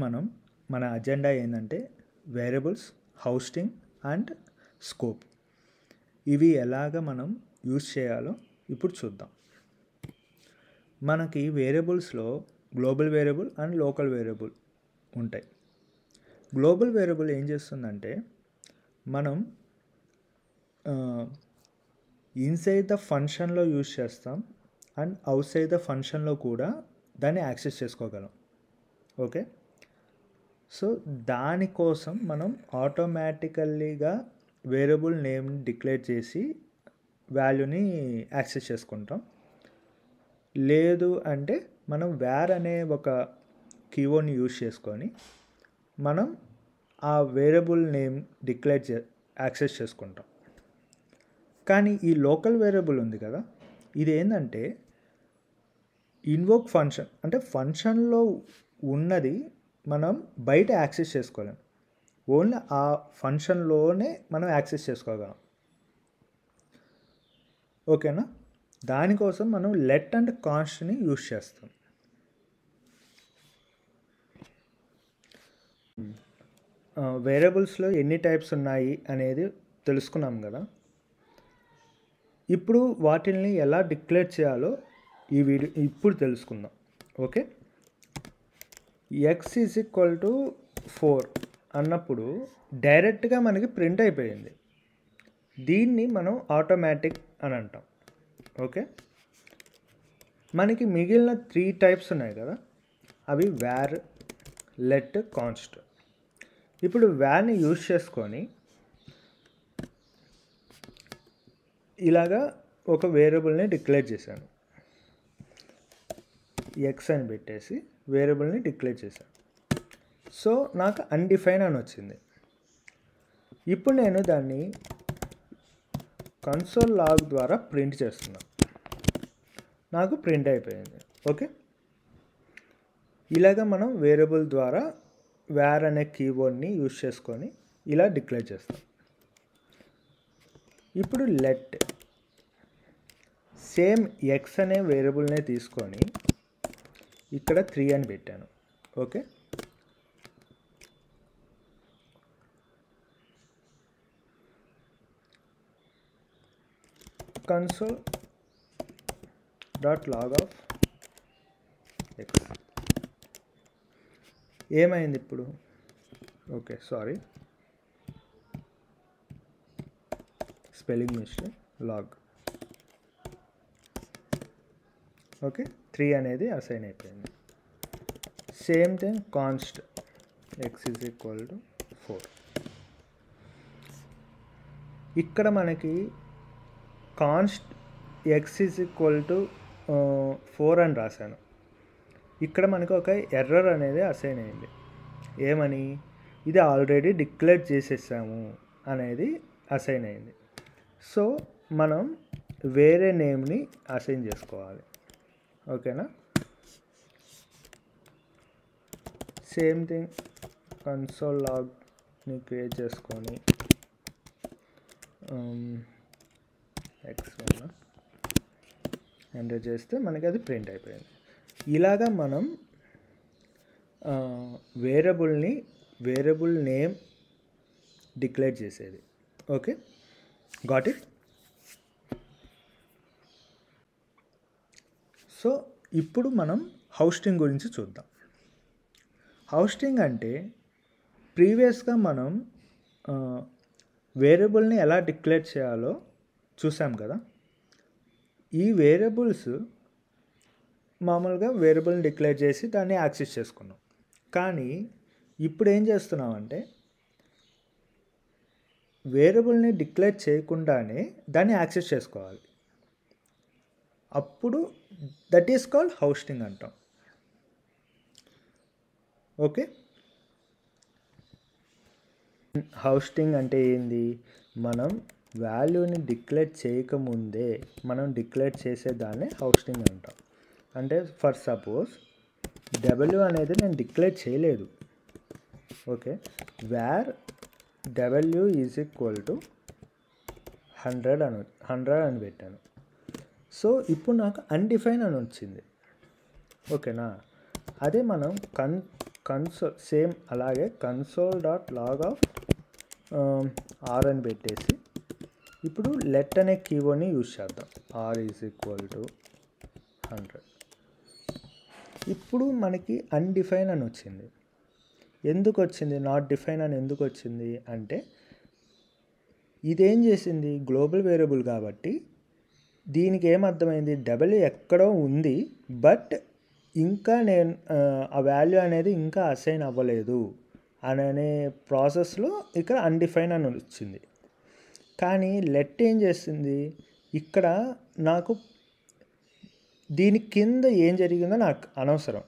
మనం మన అజెండా ఏంటంటే వేరియబుల్స్, హోస్టింగ్ అండ్ స్కోప్. ఇవి ఎలాగ మనం యూజ్ చేయాలో ఇప్పుడు చూద్దాం. మనకి వేరియబుల్స్లో global variable and local variable ఉంటాయి. గ్లోబల్ వేరియబుల్ ఏం చేస్తుందంటే మనం ఇన్సైడ్ ద ఫంక్షన్లో యూజ్ చేస్తాం అండ్ అవుట్సైడ్ ద ఫంక్షన్లో కూడా దాన్ని యాక్సెస్ చేసుకోగలం. ఓకే, సో దానికోసం మనం ఆటోమేటికల్లీగా వేరియబుల్ నేమ్ని డిక్లేర్ చేసి వాల్యూని యాక్సెస్ చేసుకుంటాం. లేదు అంటే మనం వేర్ అనే ఒక కీవర్డ్ని యూజ్ చేసుకొని మనం ఆ వేరియబుల్ నేమ్ యాక్సెస్ చేసుకుంటాం. కానీ ఈ లోకల్ వేరియబుల్ ఉంది కదా, ఇది ఏంటంటే ఇన్వోక్ ఫంక్షన్, అంటే ఫంక్షన్లో ఉన్నది మనం బయట యాక్సెస్ చేసుకోలేం, ఓన్లీ ఆ ఫంక్షన్లోనే మనం యాక్సెస్ చేసుకోగలం. ఓకేనా, దానికోసం మనం లెట్ అండ్ కాన్స్ట్ని యూజ్ చేస్తాం. వేరియబుల్స్లో ఎన్ని టైప్స్ ఉన్నాయి అనేది తెలుసుకున్నాం కదా. ఇప్పుడు వాటిని ఎలా డిక్లేర్ చేయాలో ఈ వీడియో ఇప్పుడు తెలుసుకుందాం. Okay, x is equal to 4 అన్నప్పుడు డైరెక్ట్గా మనకి ప్రింట్ అయిపోయింది. దీన్ని మనం ఆటోమేటిక్ అని అంటాం. ఓకే, మనకి మిగిలిన 3 టైప్స్ ఉన్నాయి కదా, అవి వేర్, లెట్, కాన్స్ట్. ఇప్పుడు వేర్ని యూజ్ చేసుకొని ఇలాగా ఒక వేరియబుల్ని డిక్లేర్ చేశాను, ఎక్స్ అని పెట్టేసి వేరియబుల్ని డిక్లేర్ చేశాను. సో నాకు అన్డిఫైన్ అని వచ్చింది. ఇప్పుడు నేను దాన్ని కన్సోల్ లాగ్ ద్వారా ప్రింట్ చేస్తున్నాను, నాకు ప్రింట్ అయిపోయింది. ఓకే, ఇలాగ మనం వేరియబుల్ ద్వారా వేర్ అనే కీవర్డ్ని యూజ్ చేసుకొని ఇలా డిక్లేర్ చేస్తాం. ఇప్పుడు లెట్, సేమ్ ఎక్స్ అనే వేరియబుల్నే తీసుకొని ఇక్కడ 3 అని పెట్టాను. Okay, console dot log of x. ఏమైంది ఇప్పుడు? Okay, sorry, spelling mistake, log. Okay, 3 అనేది అసైన్ అయిపోయింది. Same thing const x is equal to 4. ఇక్కడ మనకి const x is equal to 4 అని రాశాను. ఇక్కడ మనకు ఒక ఎర్రర్ అనేది అసైన్ అయింది. ఏమని? ఇది ఆల్రెడీ డిక్లేర్ చేసేసాము అనేది అసైన్ అయింది. సో మనం వేరే నేమ్ని అసైన్ చేసుకోవాలి. ఓకేనా, సేమ్ థింగ్ కన్సోల్ లాగ్ని క్రియేట్ చేసుకొని x1 ఎంటర్ చేస్తే మనకి అది ప్రింట్ అయిపోయింది. ఇలాగా మనం వేరియబుల్ నేమ్ డిక్లేర్ చేసేది. Okay, got it. సో ఇప్పుడు మనం హోస్టింగ్ గురించి చూద్దాం. హోస్టింగ్ అంటే ప్రీవియస్గా మనం వేరియబుల్ని ఎలా డిక్లేర్ చేయాలో చూసాం కదా. ఈ వేరియబుల్స్ మామూలుగా వేరియబుల్ని డిక్లేర్ చేసి దాన్ని యాక్సెస్ చేసుకున్నాం. కానీ ఇప్పుడు ఏం చేస్తున్నామంటే వేరియబుల్ని డిక్లేర్ చేయకుండానే దాన్ని యాక్సెస్ చేసుకోవాలి. అప్పుడు దట్ ఈస్ కాల్డ్ హోస్టింగ్ అంటాం. ఓకే, హోస్టింగ్ అంటే ఏంది? మనం వాల్యూని డిక్లేర్ చేయకముందే మనం డిక్లేర్ చేసేదాన్ని హోస్టింగ్ అంటాం. అంటే ఫర్ సపోజ్ డబ్ల్యూ అనేది నేను డిక్లేర్ చేయలేదు. ఓకే, వేర్ డబ్ల్యూ ఈజ్ ఈక్వల్ టు 100 అని పెట్టాను. సో ఇప్పుడు నాకు అన్డిఫైన్ అని వచ్చింది. ఓకేనా, అదే మనం కన్సోల్ సేమ్ అలాగే console dot log of r అని పెట్టేసి ఇప్పుడు లెట్ అనే కీవర్డ్ని యూజ్ చేద్దాం. R is equal to 100. ఇప్పుడు మనకి అన్డిఫైన్ అని వచ్చింది. ఎందుకు వచ్చింది నాట్ డిఫైన్ అని ఎందుకు వచ్చింది అంటే ఇదేం చేసింది, గ్లోబల్ వేరియబుల్ కాబట్టి దీనికి ఏమర్థమైంది, డబ్ల్యూ ఎక్కడో ఉంది బట్ ఇంకా నేను ఆ వాల్యూ అనేది ఇంకా అసైన్ అవ్వలేదు అనే ప్రాసెస్లో ఇక్కడ అన్డిఫైన్ అని వచ్చింది. కానీ లెట్ ఏం చేస్తుంది, ఇక్కడ నాకు దీని కింద ఏం జరిగిందో నాకు అనవసరం,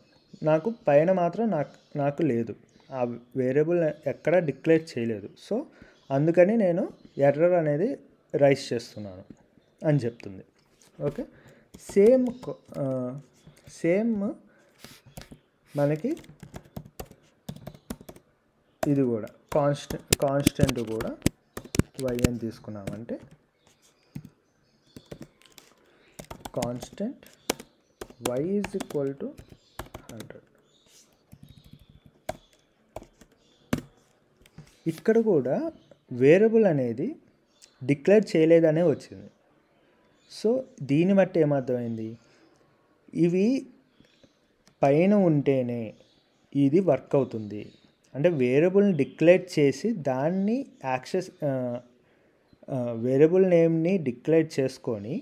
నాకు పైన మాత్రం నాకు లేదు, ఆ వేరియబుల్ ఎక్కడ డిక్లేర్ చేయలేదు. సో అందుకని నేను ఎర్రర్ అనేది రైస్ చేస్తున్నాను అని చెప్తుంది. ఓకే, సేమ్ మనకి ఇది కూడా కాన్స్టెంట్ కూడా y అని తీసుకున్నామంటే constant y is equal to 100. ఇక్కడ కూడా వేరియబుల్ అనేది డిక్లేర్ చేయలేదనే వచ్చింది. సో దీన్ని బట్టి ఏమర్థమైంది, ఇవి పైన ఉంటేనే ఇది వర్క్ అవుతుంది. అంటే వేరియబుల్ని డిక్లేర్ చేసి దాన్ని యాక్సెస్ వేరియబుల్ నేమ్ని డిక్లేర్ చేసుకొని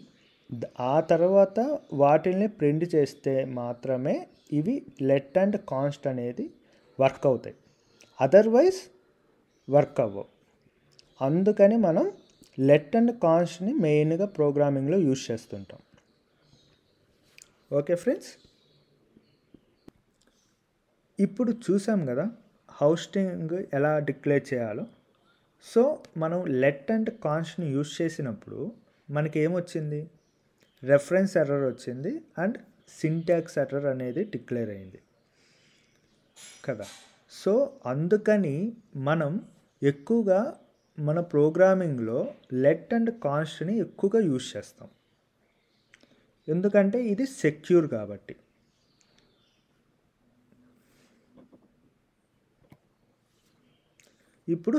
ఆ తర్వాత వాటిని ప్రింట్ చేస్తే మాత్రమే ఇవి లెట్ అండ్ కాన్స్ట్ అనేది వర్క్ అవుతాయి, అదర్వైజ్ వర్క్ అవ్వవు. అందుకని మనం లెట్ అండ్ కాన్స్ట్ని మెయిన్గా ప్రోగ్రామింగ్లో యూజ్ చేస్తుంటాం. ఓకే ఫ్రెండ్స్, ఇప్పుడు చూసాం కదా హౌస్టింగ్ ఎలా డిక్లేర్ చేయాలో. సో మనం లెట్ అండ్ కాన్స్ట్ని యూజ్ చేసినప్పుడు మనకి ఏమొచ్చింది, రెఫరెన్స్ ఎర్రర్ వచ్చింది అండ్ సింటాక్స్ ఎర్రర్ అనేది డిక్లేర్ అయింది కదా. సో అందుకని మనం ఎక్కువగా మన ప్రోగ్రామింగ్లో లెట్ అండ్ కాన్స్ట్ని ఎక్కువగా యూజ్ చేస్తాం, ఎందుకంటే ఇది సెక్యూర్ కాబట్టి. ఇప్పుడు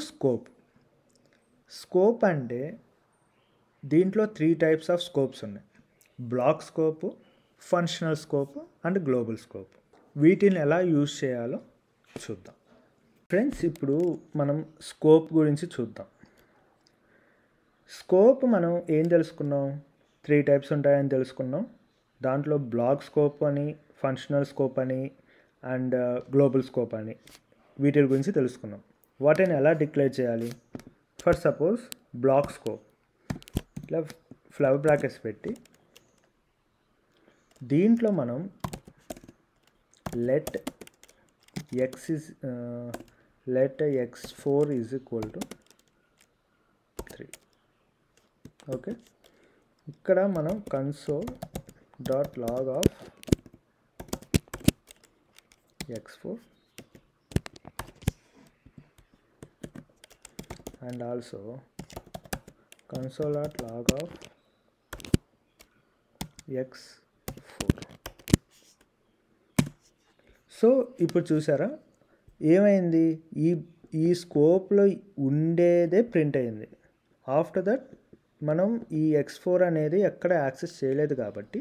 స్కోప్ అంటే దీంట్లో 3 టైప్స్ ఆఫ్ స్కోప్స్ ఉన్నాయి, block scope, functional scope and global scope. వీటిని ఎలా యూజ్ చేయాలో చూద్దాం ఫ్రెండ్స్. ఇప్పుడు మనం స్కోప్ గురించి చూద్దాం. స్కోప్ మనం ఏం తెలుసుకున్నాం, 3 టైప్స్ ఉంటాయని తెలుసుకున్నాం. దాంట్లో బ్లాక్ స్కోప్ అని, ఫంక్షనల్ స్కోప్ అని అండ్ గ్లోబల్ స్కోప్ అని వీటి గురించి తెలుసుకున్నాం. వాటిని ఎలా డిక్లేర్ చేయాలి, ఫర్ సపోజ్ బ్లాక్ స్కోప్ ఇట్లా ఫ్లవర్ బ్రాకెట్స్ పెట్టి దీంట్లో మనం let x4 is equal to 3. Okay, ఇక్కడ మనం console dot log of x4 and also console.log of x4. So ఇప్పుడు చూసారా ఏమైంది, ఈ స్కోప్లో ఉండేదే ప్రింట్ అయింది. ఆఫ్టర్ దట్ మనం ఈ x4 అనేది ఎక్కడ యాక్సెస్ చేయలేదు కాబట్టి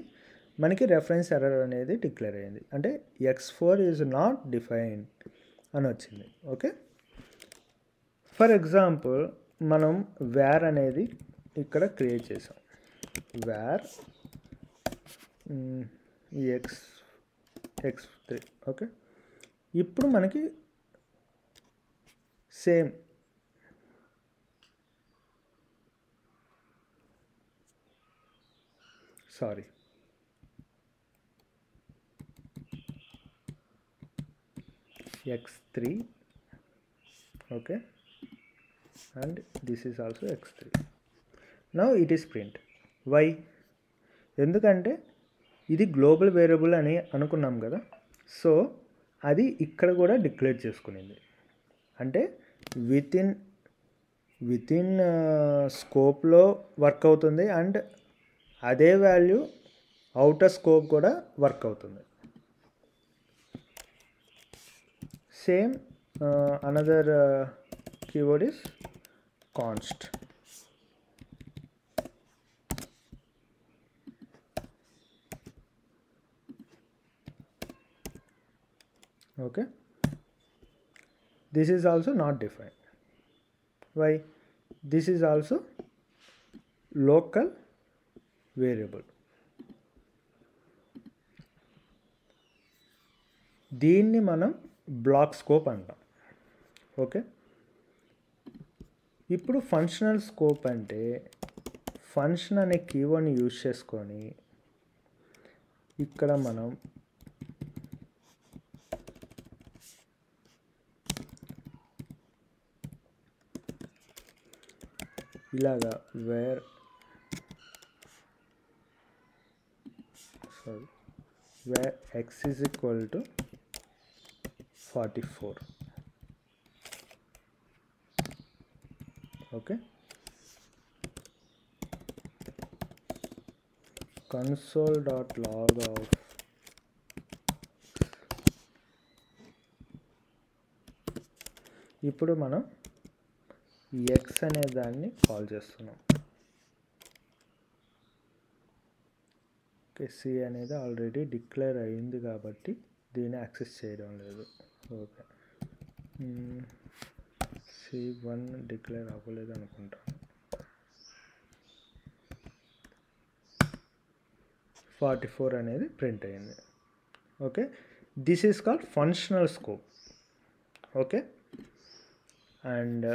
మనకి రెఫరెన్స్ ఎర్రర్ అనేది డిక్లేర్ అయింది, అంటే x4 ఈజ్ నాట్ డిఫైన్డ్ అని వచ్చింది. ఓకే, ఫర్ ఎగ్జాంపుల్ మనం వేర్ అనేది ఇక్కడ క్రియేట్ చేసాం, వేర్ x3. ఓకే, ఇప్పుడు మనకి same x3. okay, and this is also x3. now it is print. why, ఎందుకంటే ఇది గ్లోబల్ వేరియబుల్ అని అనుకున్నాం కదా, సో అది ఇక్కడ కూడా డిక్లేర్ చేసుకునింది. అంటే వితిన్ స్కోప్లో వర్క్ అవుతుంది అండ్ అదే వాల్యూ అవుటర్ స్కోప్ కూడా వర్క్ అవుతుంది. Same, another keyword is const. Okay, this is also not defined. Why? This is also local variable. దీన్ని మనం బ్లాక్ స్కోప్ అంటాం. ఓకే, ఇప్పుడు ఫంక్షనల్ స్కోప్ అంటే ఫంక్షన్ అనే కీవర్డ్ని యూజ్ చేసుకొని ఇక్కడ మనం ఇలాగా var x is equal to 44. Okay, console.log of ఇప్పుడు మనం x అనే దాన్ని కాల్ చేస్తున్నాం. ఓకే, సి అనేది ఆల్రెడీ డిక్లేర్ అయింది కాబట్టి దీన్ని యాక్సెస్ చేయడం లేదు. ఓకే, C1 డిక్లేర్ అవ్వలేదు అనుకుంటాను. 44 అనేది ప్రింట్ అయింది. Okay, this is called functional scope. Okay, and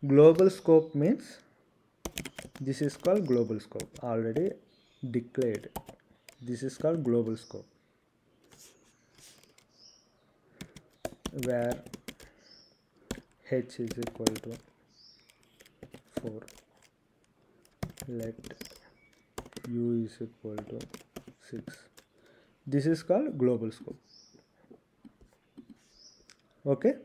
global scope means this is called global scope, already declared. This is called global scope, where h is equal to 4, let u is equal to 6. This is called global scope. Okay.